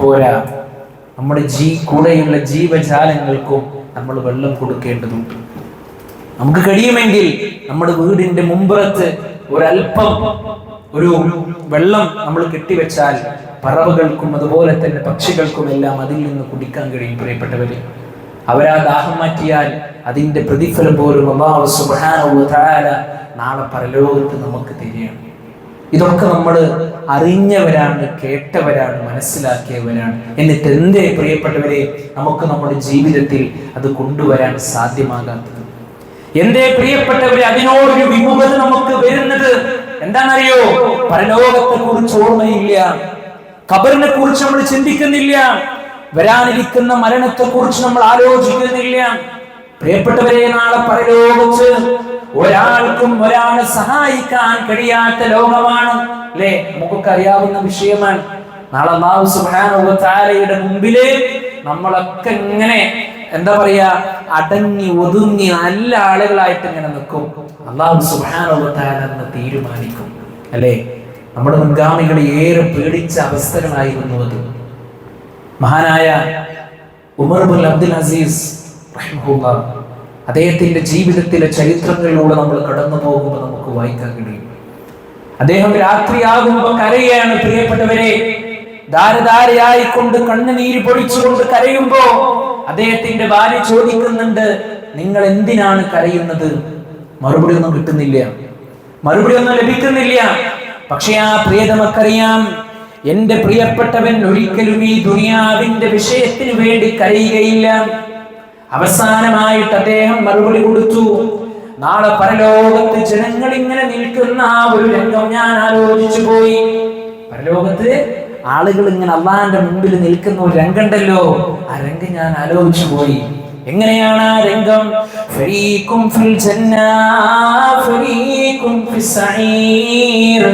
പോരാ, നമ്മുടെ കൂടെയുള്ള ജീവജാലങ്ങൾക്കും നമ്മൾ വെള്ളം കൊടുക്കേണ്ടതുണ്ട്. നമുക്ക് കഴിയുമെങ്കിൽ നമ്മുടെ വീടിന്റെ മുമ്പുറത്ത് ഒരല്പം ഒരു വെള്ളം നമ്മൾ കെട്ടിവെച്ചാൽ പറവകൾക്കും അതുപോലെ തന്നെ പക്ഷികൾക്കും എല്ലാം അതിൽ നിന്ന് കുടിക്കാൻ കഴിയും. പ്രിയപ്പെട്ടവരെ, അവരാ ദാഹം മാറ്റിയാൽ അതിന്റെ പ്രതിഫലം പോലും അല്ലാഹു സുബ്ഹാനഹു വ തആല നാളെ പരലോകത്ത് നമുക്ക് തരികയാണ്. ഇതൊക്കെ നമ്മൾ അറിഞ്ഞവരാണ്, കേട്ടവരാണ്, മനസ്സിലാക്കിയവരാണ്. എന്നിട്ട് എന്തേ പ്രിയപ്പെട്ടവരെ നമുക്ക് നമ്മുടെ ജീവിതത്തിൽ അത് കൊണ്ടുവരാൻ സാധ്യമാകാത്തത്? എന്തേ പ്രിയപ്പെട്ടവരെ അതിനോടൊരു വിമുഖത നമുക്ക് വരുന്നത്? എന്താണെന്നറിയോ? പരലോകത്തെ കുറിച്ച് ഓർമ്മയില്ല, ഖബറിനെ കുറിച്ച് നമ്മൾ ചിന്തിക്കുന്നില്ല, വരാനിരിക്കുന്ന മരണത്തെ കുറിച്ച് നമ്മൾ ആലോചിക്കുന്നില്ല. പ്രിയപ്പെട്ടവരെ, നാളെ പരലോകത്ത് ഒരാൾക്കും ഒരാളെ സഹായിക്കാൻ കഴിയാത്ത ലോകമാണ് അല്ലേ? നമുക്കൊക്കെ അറിയാവുന്ന വിഷയമാണ്. നാളെ അല്ലാഹു സുബ്ഹാനഹു വ തആലയുടെ മുമ്പില് നമ്മളൊക്കെ ഇങ്ങനെ എന്താ പറയാ, അടങ്ങി ഒതുങ്ങി നല്ല ആളുകളായിട്ട് ഇങ്ങനെ നിൽക്കും. അല്ലാഹു സുബ്ഹാനഹു വ തആല എന്ന് തീരുമാനിക്കും അല്ലേ? നമ്മുടെ മുൻഗാമികൾ ഏറെ പേടിച്ച അവസ്ഥകളായിരുന്നു അത്. മഹാനായ ഉമർ ഇബ്നുൽ അബ്ദുൽ അസീസ് റഹിമഹുല്ലാഹ്, അദ്ദേഹത്തിന്റെ ജീവിതത്തിലെ ചരിത്രങ്ങളിലൂടെ നമ്മൾ കടന്നു പോകുമ്പോൾ നമുക്ക് വായിക്കാൻ കഴിയും. അദ്ദേഹം രാത്രിയാകുമ്പോൾ കരയാണ്. പ്രിയപ്പെട്ടവരെ, ധാരധാരയായിക്കൊണ്ട് കണ്ണുനീര് പൊഴിച്ചുകൊണ്ട് കരയുമ്പോ അദ്ദേഹത്തിന്റെ ഭാര്യ ചോദിക്കുന്നുണ്ട്, നിങ്ങൾ എന്തിനാണ് കരയുന്നത്? മറുപടി ഒന്നും കിട്ടുന്നില്ല, മറുപടി ഒന്നും ലഭിക്കുന്നില്ല. പക്ഷെ ആ പ്രിയതമക്കറിയാം, എന്റെ പ്രിയപ്പെട്ടവൻ ഒരിക്കലും ഈ ദുനിയാവിന്റെ വിഷയത്തിന് വേണ്ടി കരയുകയില്ല. അവസാനമായിട്ട് അദ്ദേഹം മറുപടി കൊടുത്തു, നാളെ പരലോകത്ത് ജനങ്ങൾ ഇങ്ങനെ നിൽക്കുന്ന ആ ഒരു രംഗം ഞാൻ ആലോചിച്ചു പോയി. പരലോകത്ത് ആളുകൾ ഇങ്ങനെ അള്ളാന്റെ മുമ്പിൽ നിൽക്കുന്ന ഒരു രംഗമുണ്ടല്ലോ, ആ രംഗം ഞാൻ ആലോചിച്ചു പോയി. എങ്ങനെയാണ് ആ രംഗം? ഫരീഖും ഫിൽ ജന്ന ഫരീഖും ഫിസ് സഈർ.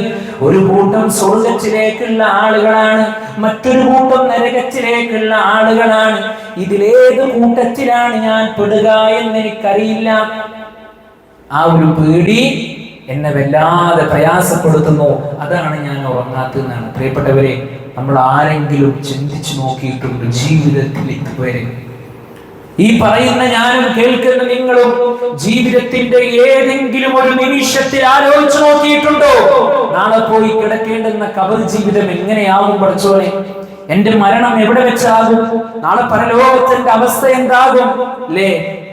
ഒരു കൂട്ടം സ്വർഗ്ഗത്തിലേക്കുള്ള ആളുകളാണ്, മറ്റൊരു കൂട്ടം നരകത്തിലേക്കുള്ള ആളുകളാണ്. ഇതിലേത് കൂട്ടത്തിലാണ് ഞാൻ പെടുക എന്ന് എനിക്കറിയില്ല. ആ ഒരു പേടി എന്നെ വല്ലാതെ പ്രയാസപ്പെടുത്തുന്നു. അതാണ് ഞാൻ ഉറങ്ങാത്തതെന്നാണ്. പ്രിയപ്പെട്ടവരെ, നമ്മൾ ആരെങ്കിലും ചിന്തിച്ചു നോക്കിയിട്ടുണ്ട് ജീവിതത്തിൽ ഇതുവരെ? ഈ പറയുന്ന ഞാനും കേൾക്കുന്ന നിങ്ങളും ജീവിതത്തിന്റെ ഏതെങ്കിലും ഒരു നിമിഷത്തിൽ ആലോചിച്ചു നോക്കിയിട്ടുണ്ടോ? നാളെ പോയി കിടക്കേണ്ടുന്ന ഖബർ ജീവിതം എങ്ങനെയാവും പഠിച്ചോനെ? എന്റെ മരണം എവിടെ വെച്ചാകും? നാളെ പരലോകത്തിന്റെ അവസ്ഥ എന്താകും? അല്ലേ?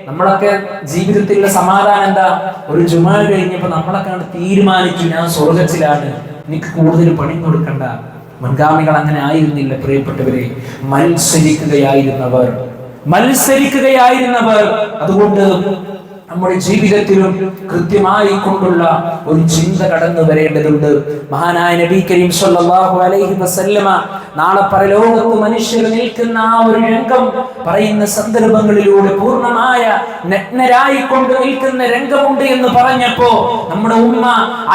നമ്മളൊക്കെ ജീവിതത്തിലുള്ള സമാധാനം എന്താ? ഒരു ജുമാ കഴിഞ്ഞപ്പോ നമ്മളൊക്കെ തീരുമാനിച്ചു, ഞാൻ സ്വർഗത്തിലാണ്, എനിക്ക് കൂടുതൽ പണി കൊടുക്കണ്ട. മുൻഗാമികൾ അങ്ങനെ ആയിരുന്നില്ല പ്രിയപ്പെട്ടവരെ. മത്സരിക്കുകയായിരുന്നവർ. അതുകൊണ്ട് നമ്മുടെ ജീവിതത്തിലും കൃത്യമായി കൊണ്ടുള്ള ഒരു ചിന്ത കടന്നു വരേണ്ടതുണ്ട്. മഹാനായ നബി കരീം സല്ലല്ലാഹു അലൈഹി വസല്ലമ നാളെ പരലോകത്ത് മനുഷ്യർ നിൽക്കുന്ന ആ ഒരു രംഗം പറയുന്ന സന്ദർഭങ്ങളിലൂടെ പൂർണ്ണമായ നഗ്നരായി കൊണ്ട് നിൽക്കുന്ന രംഗമുണ്ട് എന്ന് പറഞ്ഞപ്പോ നമ്മുടെ ഉമ്മ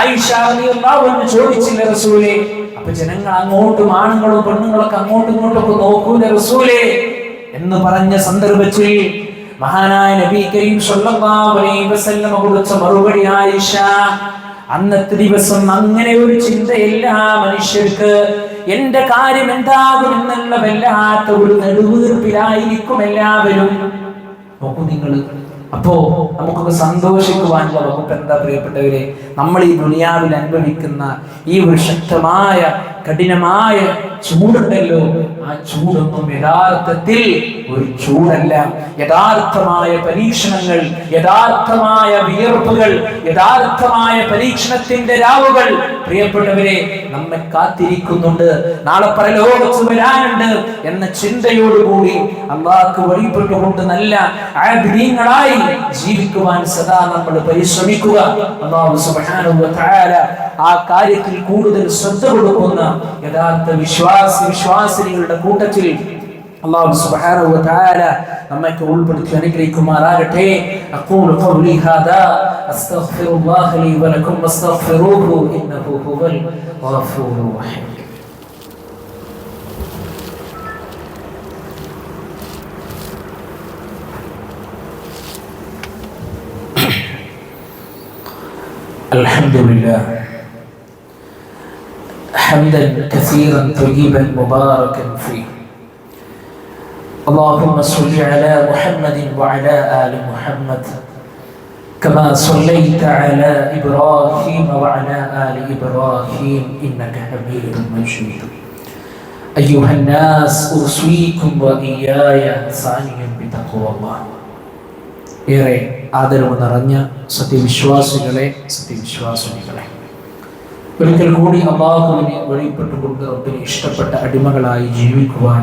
ആയിഷ റളിയല്ലാഹു അൻഹ ചോദിച്ചില്ല, റസൂലേ, അപ്പൊ ജനങ്ങൾ അങ്ങോട്ടും ആണുങ്ങളും പെണ്ണുങ്ങളൊക്കെ അങ്ങോട്ടും ഇങ്ങോട്ടൊക്കെ നോക്കൂല റസൂലേ എന്ന് പറഞ്ഞ സന്ദർഭത്തിൽ മഹാനായ നബി കരീം സല്ലല്ലാഹു അലൈഹി വസല്ലം കൊടുത്ത മറുപടി, ആയിഷ, അന്നത്തെ ദിവസം അങ്ങനെ ഒരു ചിന്തയില്ല മനുഷ്യർക്ക്. എന്റെ കാര്യം എന്താകും എന്നുള്ള വല്ലാത്ത ഒരു നെടുവീർപ്പിലായിരിക്കും എല്ലാവരും. നോക്കൂ നിങ്ങൾ. അപ്പോ നമുക്കൊക്കെ സന്തോഷിക്കുവാനുള്ള വകുപ്പ് എന്താ പ്രിയപ്പെട്ടവരെ? നമ്മൾ ഈ ദുനിയാവിൽ അനുഭവിക്കുന്ന ഈ ഒരു ശക്തമായ കഠിനമായ ചൂടുണ്ടല്ലോ, ആ ചൂടൊന്നും യഥാർത്ഥത്തിൽ ഒരു ചൂടല്ല. യഥാർത്ഥമായ പരീക്ഷണങ്ങൾ, യഥാർത്ഥമായ വിയർപ്പുകൾ, യഥാർത്ഥമായ പരീക്ഷണത്തിന്റെ രാവുകൾ പ്രിയപ്പെട്ടവരെ നമ്മെ കാത്തിരിക്കുന്നുണ്ട്. നാളെ പരലോകത്ത് വരാനുണ്ട് എന്ന ചിന്തയോടുകൂടി അല്ലാഹുക്ക് വഴിപ്പെട്ടുകൊണ്ട് നല്ല ആബിദീങ്ങളായി ജീവിക്കുവാൻ സദാ നമ്മൾ പരിശ്രമിക്കുക. അല്ലാഹു സുബ്ഹാനഹു വ തആല ആ കാര്യത്തിൽ കൂടുതൽ ശ്രദ്ധ കൊടുക്കുന്ന യഥാർത്ഥ വിശ്വാസികളുടെ കൂട്ടത്തിൽ അല്ലാഹു സുബ്ഹാനഹു വ തആല നമ്മെ ഉൾപ്പെടുത്തി അനുഗ്രഹിക്കുമാറാകട്ടെ. അഖൂലു ഖൗലി ഹാദാ അസ്തഗ്ഫിറുല്ലാഹ ലി വ ലക്കും വസ്തഗ്ഫിറൂഹു ഇന്നഹു ഹുവൽ ഗഫൂറുർ റഹീം. അൽഹംദുലില്ലാഹ് حمدا كثيرا طيبا مباركا فيه. اللهم صل على محمد وعلى آل محمد كما صليت على إبراهيم وعلى آل إبراهيم إنك حميد مجيد. أيها الناس أوصيكم وإياي ثانيا بتقوى الله. ഏറെ ആദരവ് നിറഞ്ഞ സത്യവിശ്വാസികളെ, സത്യവിശ്വാസിനികളെ, ഒരിക്കൽ കൂടി അല്ലാഹുവിനെ വഴിപ്പെട്ടുകൊണ്ട് റബ്ബിന് ഇഷ്ടപ്പെട്ട അടിമകളായി ജീവിക്കുവാൻ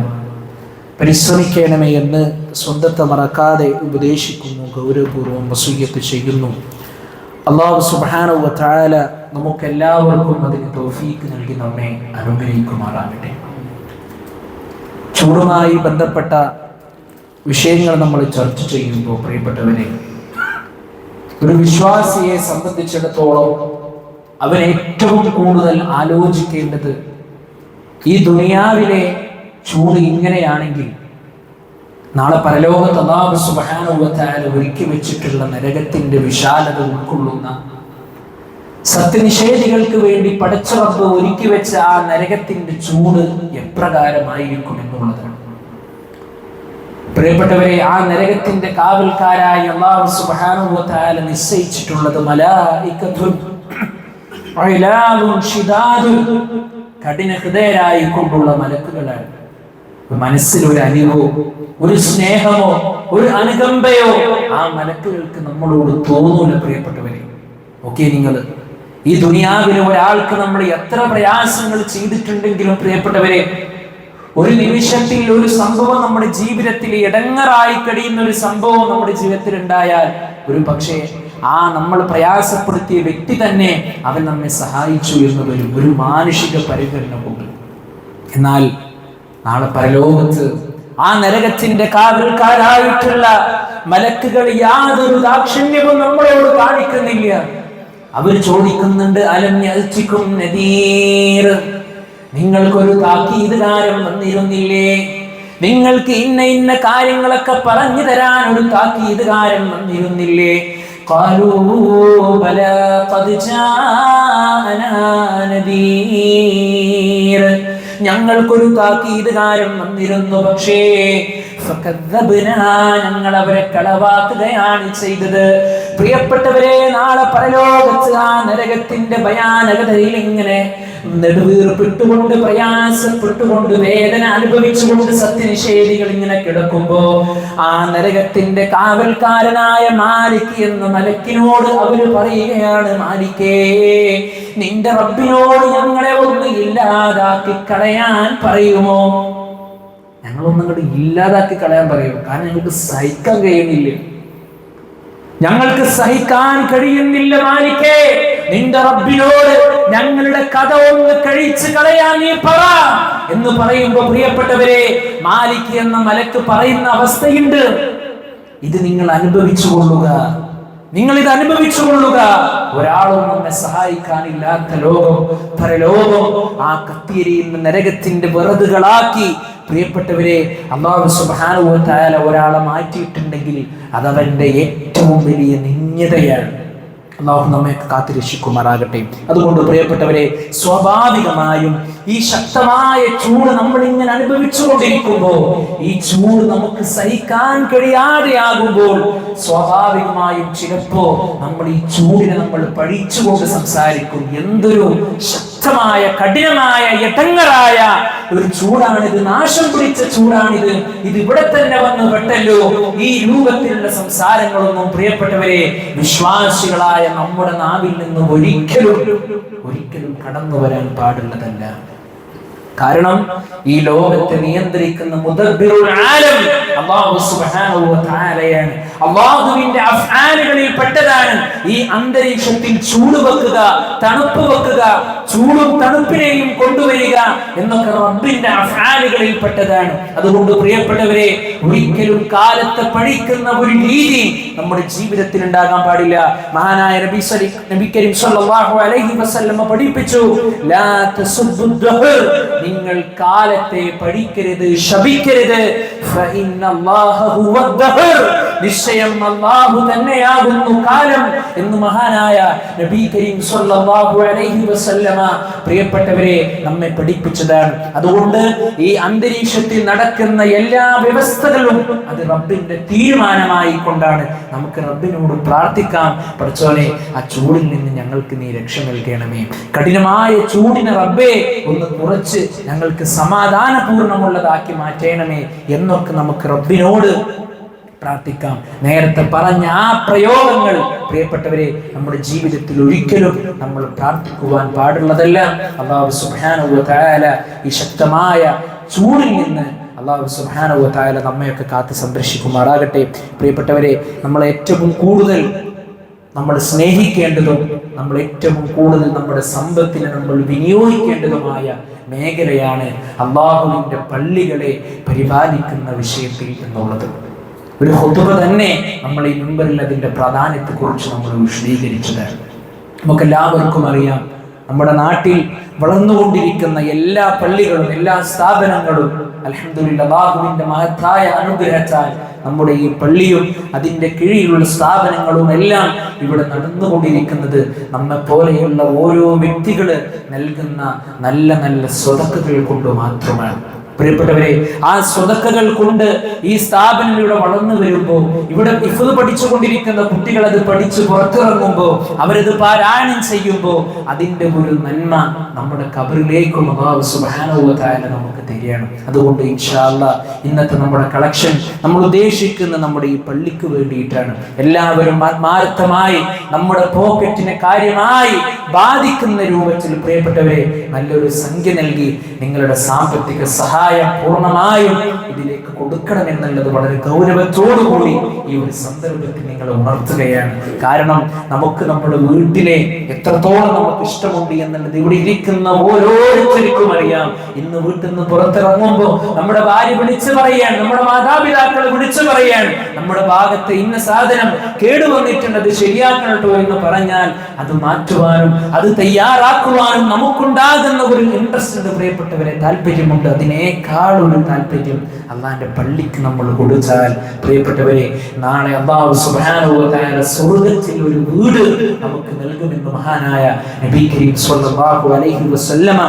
പരിശ്രമിക്കണമേ എന്ന് സ്വന്തത്തെ മറക്കാതെ ഉപദേശിക്കുന്നു, ഗൗരവപൂർവ്വം വസിയ്യത്ത് ചെയ്യുന്നു. അല്ലാഹു സുബ്ഹാനഹു വ തആല നമുക്കെല്ലാവർക്കും അതിന് തൗഫീഖ് നൽകി നമ്മെ അനുഗ്രഹിക്കുമാറാകട്ടെ. ചൂടുമായി ബന്ധപ്പെട്ട വിഷയങ്ങൾ നമ്മൾ ചർച്ച ചെയ്യുമ്പോൾ പ്രിയപ്പെട്ടവരെ, ഒരു വിശ്വാസിയെ സംബന്ധിച്ചിടത്തോളം അവൻ ഏറ്റവും കൂടുതൽ ആലോചിക്കേണ്ടത്, ഈ ദുനിയാവിലെ ചൂട് ഇങ്ങനെയാണെങ്കിൽ നാളെ പരലോകത്ത് അല്ലാഹു സുബ്ഹാനഹു വ തആല ഒരുക്കി വെച്ചിട്ടുള്ള നരകത്തിന്റെ വിശാലത ഉൾക്കൊള്ളുന്ന, സത്യനിഷേധികൾക്ക് വേണ്ടി പടച്ച റബ്ബ് ഒരുക്കി വെച്ച ആ നരകത്തിന്റെ ചൂട് എപ്രകാരമായിരിക്കും എന്നുള്ളതാണ്. പ്രിയപ്പെട്ടവരെ, ആ നരകത്തിന്റെ കാവൽക്കാരായി അല്ലാഹു സുബ്ഹാനഹു വ തആല നിശ്ചയിച്ചിട്ടുള്ളത് മലായികത്തുൻ ഇലാലുൻ ഷിദാദുൻ, കഠിന ഹൃദയരായി കൊണ്ടുള്ള മലക്കുകളാണ്. മനസ്സിലൊരു അലിവോ ഒരു സ്നേഹമോ ഒരു അനുകമ്പയോ ആ മലക്കുകൾക്ക് നമ്മളോട് തോന്നൂല. പ്രിയപ്പെട്ടവരെ, ഓക്കെ, നിങ്ങൾ ഈ ദുനിയാവിലെ ഒരാൾക്ക് നമ്മൾ എത്ര പ്രയാസങ്ങൾ ചെയ്തിട്ടുണ്ടെങ്കിലും പ്രിയപ്പെട്ടവരെ, ഒരു നിമിഷത്തിൽ ഒരു സംഭവം നമ്മുടെ ജീവിതത്തിൽ ഇടങ്ങറായി കഴിയുന്ന ഒരു സംഭവം നമ്മുടെ ജീവിതത്തിൽ ഉണ്ടായാൽ ഒരു പക്ഷേ ആ നമ്മൾ പ്രയാസപ്പെടുത്തിയ വ്യക്തി തന്നെ അവൻ നമ്മെ സഹായിച്ചു എന്ന് വരും, ഒരു മാനുഷിക പരിഗണന കൊണ്ട്. എന്നാൽ നാളെ പരലോകത്ത് ആ നരകത്തിന്റെ കാവൽക്കാരായിട്ടുള്ള മലക്കുകൾ യാതൊരു ദാക്ഷിണ്യവും നമ്മളോട് കാണിക്കുന്നില്ല. അവർ ചോദിക്കുന്നുണ്ട്, അലം യഅ്തികും നദീർ, നിങ്ങൾക്കൊരു താക്കീതുകാരൻ വന്നിരുന്നില്ലേ? നിങ്ങൾക്ക് ഇന്ന ഇന്ന കാര്യങ്ങളൊക്കെ പറഞ്ഞു തരാൻ ഒരു താക്കീതുകാരൻ വന്നിരുന്നില്ലേ? ഖാലൂ ബലാ ഖദ് ജാഅനാ നദീർ, ഞങ്ങൾക്കൊരു താക്കീതുകാരൻ വന്നിരുന്നു, പക്ഷേ ഞങ്ങൾ അവരെ കളവാക്കുകയാണ് ചെയ്തത്. പ്രിയപ്പെട്ടവരെ, നാളെ പരലോകത്ത് ആ നരകത്തിന്റെ ഭയാനകതയിൽ ഇങ്ങനെ നെടുവീർപ്പിട്ടുകൊണ്ട് പ്രയാസപ്പെട്ടുകൊണ്ട് വേദന അനുഭവിച്ചുകൊണ്ട് സത്യനിഷേധികൾ ഇങ്ങനെ കിടക്കുമ്പോ ആ നരകത്തിന്റെ കാവൽക്കാരനായ മാലിക് എന്ന മലക്കിനോട് അവര് പറയുകയാണ്, മാലിക്കേ, നിന്റെ റബ്ബിനോട് ഞങ്ങളെ ഒന്ന് ഇല്ലാതാക്കി കളയാൻ പറയുമോ? ഞങ്ങളൊന്നും കൂടി ഇല്ലാതാക്കി കളയാൻ പറയും, കാരണം ഞങ്ങൾക്ക് സഹിക്കാൻ കഴിയുന്നില്ല, ഞങ്ങൾക്ക് സഹിക്കാൻ കഴിയുന്നില്ല മാലിക്കേ, നിന്റെ റബ്ബിനോട് ഞങ്ങളുടെ കഥ ഒന്ന് കഴിച്ച് കളയാൻ നീ പറ എന്ന് പറയുമ്പോ പ്രിയപ്പെട്ടവരെ, മാലിക് എന്ന മലക്ക് പറയുന്ന അവസ്ഥയുണ്ട്. ഇത് നിങ്ങൾ അനുഭവിച്ചു കൊള്ളുക, നിങ്ങൾ ഇത് അനുഭവിച്ചു കൊള്ളുക. ഒരാളും നമ്മെ സഹായിക്കാനില്ലാത്ത ലോകം, പരലോകം ആ കത്തിയെരിയുന്ന നരകത്തിന്റെ വിറകുകളാക്കി പ്രിയപ്പെട്ടവരെ അല്ലാഹു സുബ്ഹാനഹു വ തആല ഒരാളെ മാറ്റിയിട്ടുണ്ടെങ്കിൽ അതവന്റെ ഏറ്റവും വലിയ നിന്യതയാണ്. അല്ലാഹു നമ്മെ കാത്തുരക്ഷിക്കുമാറാകട്ടെ. അതുകൊണ്ട് പ്രിയപ്പെട്ടവരെ, സ്വാഭാവികമായും ഈ ശക്തമായ ചൂട് നമ്മൾ ഇങ്ങനെ അനുഭവിച്ചുകൊണ്ടിരിക്കുമ്പോൾ, ഈ ചൂട് നമുക്ക് സഹിക്കാൻ കഴിയാതെയാകുമ്പോൾ സ്വാഭാവികമായും ചിലപ്പോ നമ്മൾ ഈ ചൂടിനെ നമ്മൾ പഴിച്ചുകൊണ്ട് സംസാരിക്കും. എന്തൊരു ശക്തമായ കഠിനമായ എടങ്ങറായ ഒരു ചൂടാണിത്, നാശം പിടിച്ച ചൂടാണിത്, ഇത് ഇവിടെ തന്നെ വന്ന് പെട്ടല്ലോ. ഈ രൂപത്തിലുള്ള സംസാരങ്ങളൊന്നും പ്രിയപ്പെട്ടവരെ വിശ്വാസികളായ നമ്മുടെ നാവിൽ നിന്ന് ഒരിക്കലും കടന്നു വരാൻ പാടുള്ളതല്ല. കാരണം ഈ ലോകത്തെ നിയന്ത്രിക്കുന്ന മുദബ്ബിറുൽ ആലം അല്ലാഹു സുബ്ഹാനഹു വ തആലയാണ്. അല്ലാഹുവിന്റെ അഫ്ആലുകളിൽ പെട്ടതാണ് ഈ അന്തരീക്ഷത്തിൽ ചൂട് വെക്കുക, തണുപ്പ് വെക്കുക, ചൂടും തണുപ്പിനെയും കൊണ്ടുവരിക എന്നൊക്കെ റബ്ബിന്റെ അഫ്ആലുകളിൽ പെട്ടതാണ്. അതുകൊണ്ട് പ്രിയപ്പെട്ടവരെ, ഒരിക്കലും കാലത്തെ പഴിക്കുന്ന ഒരു രീതി നമ്മുടെ ജീവിതത്തിൽ ഉണ്ടാകാൻ പാടില്ല. മഹാനായ നബി കരീം സല്ലല്ലാഹു അലൈഹി വസല്ലം പഠിപ്പിച്ചു, ലാ തസുബ്ബു ദഹർ, നിങ്ങൾ കാലത്തെ പഴിക്കരുത്, ശപിക്കരുത്. ഫഇന്നല്ലാഹ ഹുവദ്ദഹർ, നിശ്ചയം അല്ലാഹു തന്നെയാകുന്നു കാലം എന്ന് മഹാനായ നബി കരീം സല്ലല്ലാഹു അലൈഹി വസല്ലമ പ്രിയപ്പെട്ടവരെ നമ്മെ പഠിപ്പിച്ചതാണ്. അതുകൊണ്ട് ഈ അന്തരീക്ഷത്തിൽ നടക്കുന്ന എല്ലാ വ്യവസ്ഥകളും അത് റബ്ബിന്റെ തീരുമാനമായി കൊണ്ടാണ്. നമുക്ക് റബ്ബിനോട് പ്രാർത്ഥിക്കാം, പഠിച്ചോനെ ആ ചൂടിൽ നിന്ന് ഞങ്ങൾക്ക് നീ രക്ഷ നൽകണമേ, കഠിനമായ ചൂടിനെ റബ്ബേ ഒന്ന് കുറച്ച് ഞങ്ങൾക്ക് സമാധാനപൂർണ്ണമുള്ളതാക്കി മാറ്റണമേ എന്നൊക്കെ നമുക്ക് റബ്ബിനോട് പ്രാർത്ഥിക്കാം. നേരത്തെ പറഞ്ഞ ആ പ്രയോഗങ്ങൾ പ്രിയപ്പെട്ടവരെ നമ്മുടെ ജീവിതത്തിൽ ഒരിക്കലും നമ്മൾ പ്രാർത്ഥിക്കുവാൻ പാടുള്ളതല്ല. അല്ലാഹു സുബ്ഹാനഹു വ തആല ഈ ശക്തമായ ചൂടിൽ നിന്ന് അല്ലാഹു സുബ്ഹാനഹു വ തആല നമ്മയൊക്കെ കാത്ത് സംരക്ഷിക്കുമാറാകട്ടെ. പ്രിയപ്പെട്ടവരെ, നമ്മൾ ഏറ്റവും കൂടുതൽ നമ്മൾ സ്നേഹിക്കേണ്ടതും നമ്മൾ ഏറ്റവും കൂടുതൽ നമ്മുടെ സമ്പത്തിനെ നമ്മൾ വിനിയോഗിക്കേണ്ടതുമായ മേഖലയാണ് അല്ലാഹുവിൻ്റെ പള്ളികളെ പരിപാലിക്കുന്ന വിഷയത്തിൽ എന്നുള്ളത്. ഒരു ഖുതുബ തന്നെ നമ്മൾ ഈ മിമ്പറിൽ അതിന്റെ പ്രാധാന്യത്തെക്കുറിച്ച് നമ്മൾ വിശദീകരിച്ചത്. നമുക്കെല്ലാവർക്കും അറിയാം, നമ്മുടെ നാട്ടിൽ വളർന്നുകൊണ്ടിരിക്കുന്ന എല്ലാ പള്ളികളും എല്ലാ സ്ഥാപനങ്ങളും അൽഹംദുലില്ലാഹ് അല്ലാഹുവിന്റെ മഹത്തായ അനുഗ്രഹത്താൽ നമ്മുടെ ഈ പള്ളിയും അതിൻ്റെ കീഴിലുള്ള സ്ഥാപനങ്ങളും എല്ലാം ഇവിടെ നടന്നുകൊണ്ടിരിക്കുന്നത് നമ്മെ പോലെയുള്ള ഓരോ വ്യക്തികൾ നൽകുന്ന നല്ല നല്ല സ്വതക്കകൾ കൊണ്ട് മാത്രമാണ്. പ്രിയപ്പെട്ടവരെ, ആ സ്വതക്കകൾ കൊണ്ട് ഈ സ്ഥാപനം ഇവിടെ വളർന്നു വരുമ്പോൾ, ഇവിടെ ഹിഫ്ള് പഠിച്ചുകൊണ്ടിരിക്കുന്ന കുട്ടികൾ അത് പഠിച്ച് പുറത്തിറങ്ങുമ്പോൾ, അവരത് പാരായണം ചെയ്യുമ്പോൾ അതിൻ്റെ ഒരു നന്മ നമ്മുടെ ഖബറിലേക്കും അല്ലാഹു സുബ്ഹാനഹു വ തആല നമുക്ക് തരികയാണ്. അതുകൊണ്ട് ഇൻഷാ അല്ലാഹ് ഇന്നത്തെ നമ്മുടെ കളക്ഷൻ നമ്മൾ ഉദ്ദേശിക്കുന്ന നമ്മുടെ ഈ പള്ളിക്ക് വേണ്ടിയിട്ടാണ്. എല്ലാവരും ആത്മാർത്ഥമായി നമ്മുടെ പോക്കറ്റിനെ കാര്യമായി ബാധിക്കുന്ന രൂപത്തിൽ പ്രിയപ്പെട്ടവരെ നല്ലൊരു സംഖ്യ നൽകി നിങ്ങളുടെ സാമ്പത്തിക സഹായം പൂർണ്ണമായും ഇതിലേക്ക് കൊടുക്കണം എന്നുള്ളത് വളരെ ഗൗരവത്തോടുകൂടി ഈ ഒരു സന്ദർഭത്തിൽ നിങ്ങൾ ഉണർത്തുകയാണ്. കാരണം നമുക്ക് നമ്മുടെ വീട്ടിലെ എത്രത്തോളം നമുക്ക് ഇഷ്ടമുണ്ട് എന്നുള്ളത് ഇവിടെ ഇരിക്കുന്ന ഓരോരുത്തർക്കും അറിയാം. ഇന്ന് വീട്ടിൽ നിന്ന് പുറത്തിറങ്ങുമ്പോൾ നമ്മുടെ ഭാര്യ വിളിച്ചു പറയാൻ, നമ്മുടെ മാതാപിതാക്കൾ വിളിച്ചു പറയാൻ, നമ്മുടെ ഭാഗത്ത് ഇന്ന സാധനം കേടുവന്നിട്ടുണ്ട്, അത് ശരിയാക്കണട്ടോ എന്ന് പറഞ്ഞാൽ അത് മാറ്റുവാനും അത് തയ്യാറാക്കുവാനും നമുക്കുണ്ടാകുന്ന ഒരു ഇൻട്രസ്റ്റ് ഉണ്ട് പ്രിയപ്പെട്ടവരെ, താല്പര്യമുണ്ട്. അതിനേക്കാളൊരു താല്പര്യം അള്ളാന്റെ പള്ളിക്ക് നമ്മൾ കൊടുത്താൽ പ്രിയപ്പെട്ടവരെ നാളെ അല്ലാഹു സുബ്ഹാനഹു വ തആല സ്വർഗ്ഗത്തിൽ ഒരു വീട് നമുക്ക് നൽകുമെന്ന് മഹാനായ നബി കരീം സ്വല്ലല്ലാഹു അലൈഹി വസല്ലമ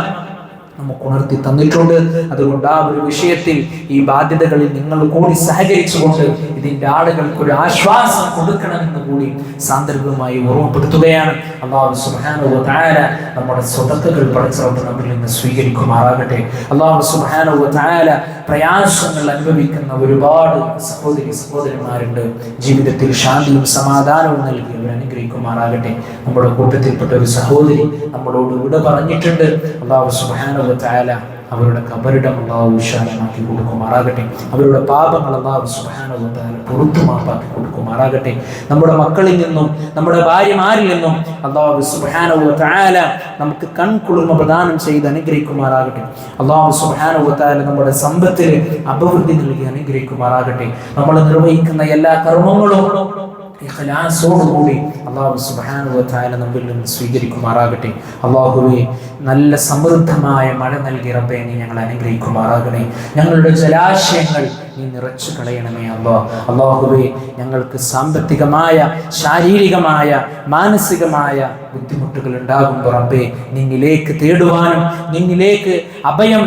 നമുക്ക് ഉണർത്തി തന്നിട്ടുണ്ട്. അതുകൊണ്ട് ആ ഒരു വിഷയത്തിൽ ഈ ബാധ്യതകളിൽ നിങ്ങൾ കൂടി സഹകരിച്ചുകൊണ്ട് ഇതിന്റെ ആളുകൾക്ക് ഒരു ആശ്വാസം കൊടുക്കണമെന്ന് കൂടി സാന്ദർഭികമായി ഓർമ്മപ്പെടുത്തുകയാണ്. അല്ലാഹു സുബ്ഹാനഹു വ തആല നമ്മുടെ സ്വതക്കകൾ പടച്ചറബ് നമ്മിൽ നിന്ന് സ്വീകരിക്കുമാറാകട്ടെ. അല്ലാഹു സുബ്ഹാനഹു വ തആല പ്രയാസങ്ങൾ അനുഭവിക്കുന്ന ഒരുപാട് സഹോദരന്മാരുണ്ട്. ജീവിതത്തിൽ ശാന്തിയും സമാധാനവും നൽകി അവർ അനുഗ്രഹിക്കുമാറാകട്ടെ. നമ്മുടെ കൂട്ടത്തിൽപ്പെട്ട ഒരു സഹോദരി നമ്മളോട് വിട പറഞ്ഞിട്ടുണ്ട്. അല്ലാഹു സുബ്ഹാനഹു വ തആല അവരുടെ ഖബറിടം അല്ലാഹു വിശാലമാക്കി കൊടുക്കുമാറാകട്ടെ. അവരുടെ പാപങ്ങൾ അല്ലാഹു സുബ്ഹാനഹു വ തആല പുറത്തു മാപ്പാക്കി കൊടുക്കുമാറാകട്ടെ. നമ്മുടെ മക്കളിൽ നിന്നും നമ്മുടെ ഭാര്യമാരിൽ നിന്നും അല്ലാഹു സുബ്ഹാനഹു വ തആല നമുക്ക് കൺകുളിർമ പ്രദാനം ചെയ്ത് അനുഗ്രഹിക്കുമാറാകട്ടെ. അല്ലാഹു സുബ്ഹാനഹു വ തആല നമ്മുടെ സമ്പത്തിൽ അഭിവൃദ്ധി നൽകി അനുഗ്രഹിക്കുമാറാകട്ടെ. നമ്മൾ നിർവഹിക്കുന്ന എല്ലാ കർമ്മങ്ങളും ഇഖ്ലാസോടുകൂടി അല്ലാഹു സുബ്ഹാനഹു വ തആല നമ്മിൽ നിന്ന് സ്വീകരിക്കുമാറാകട്ടെ. അല്ലാഹുവേ, നല്ല സമൃദ്ധമായ മഴ നൽകി റബ്ബേ നീ ഞങ്ങളെ അനുഗ്രഹിക്കുമാറാകണേ. ഞങ്ങളുടെ ജലാശയങ്ങൾ നീ നിറച്ചു കളയണമേ അല്ലാഹ്. അല്ലാഹുവേ, ഞങ്ങൾക്ക് സാമ്പത്തികമായ ശാരീരികമായ മാനസികമായ ബുദ്ധിമുട്ടുകൾ ഉണ്ടാകുമ്പോൾ റബ്ബേ നിന്നിലേക്ക് തേടുവാനും നിന്നിലേക്ക് അഭയം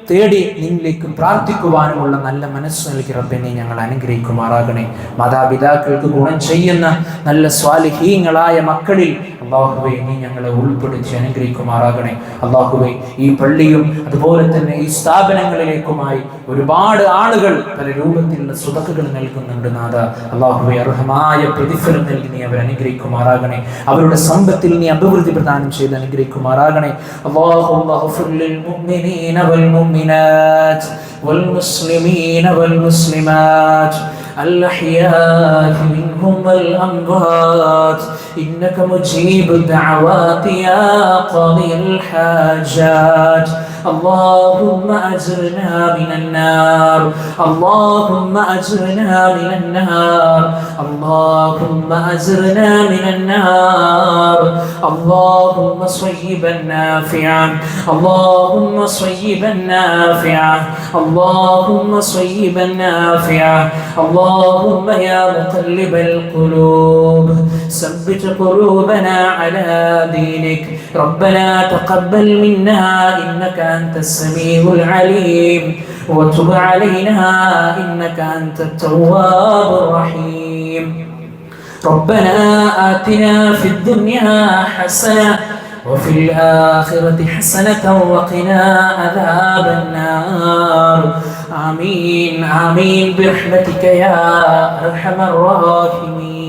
തേടി നിന്നിലേക്ക് പ്രാർത്ഥിക്കുവാനുമുള്ള നല്ല മനസ്സ് നൽകി റബ്ബേ നീ ഞങ്ങൾ അനുഗ്രഹിക്കുമാറാകണേ. മാതാപിതാക്കൾക്ക് ഗുണം ചെയ്യുന്ന നല്ല സ്വാലിഹീങ്ങളായ മക്കളിൽ അല്ലാഹുവേ നീ ഞങ്ങളെ ഉൾപ്പെടുത്തി അനുഗ്രഹിക്കുമാറാകണേ. അല്ലാഹുവേ, ഈ പള്ളിയും അതുപോലെ തന്നെ ഈ സ്ഥാപനങ്ങളിലേക്കുമായി ഒരുപാട് ആളുകൾ പല രൂപത്തിലുള്ള സ്വതക്കകൾ നൽകുന്നുണ്ട് നാഥ. അല്ലാഹുവേ, അർഹമായ പ്രതിഫലം നൽകി നീ അവർ അനുഗ്രഹിക്കുമാറാകണേ. അവരുടെ സമ്പത്തിൽ നീ അഭിവൃദ്ധി പ്രദാനം ചെയ്ത് അനുഗ്രഹിക്കുമാറാകണേ. والمؤمنات والمسلمين والمسلمات الأحياء منهم والأموات إنك مجيب الدعوات يا قاضي الحاجات. اللهم أجرنا من النار، اللهم أجرنا من النار، اللهم أجرنا من النار. اللهم صيبا نافعا، اللهم صيبا نافعا، اللهم صيبا نافعا. اللهم يا مقلب القلوب ثبت قلوبنا على دينك. ربنا تقبل منا إنك أنت السميع العليم وتب علينا إنك أنت التواب الرحيم. ربنا آتنا في الدنيا حسنة وفي الآخرة حسنة وقنا عذاب النار. آمين آمين برحمتك يا أرحم الراحمين.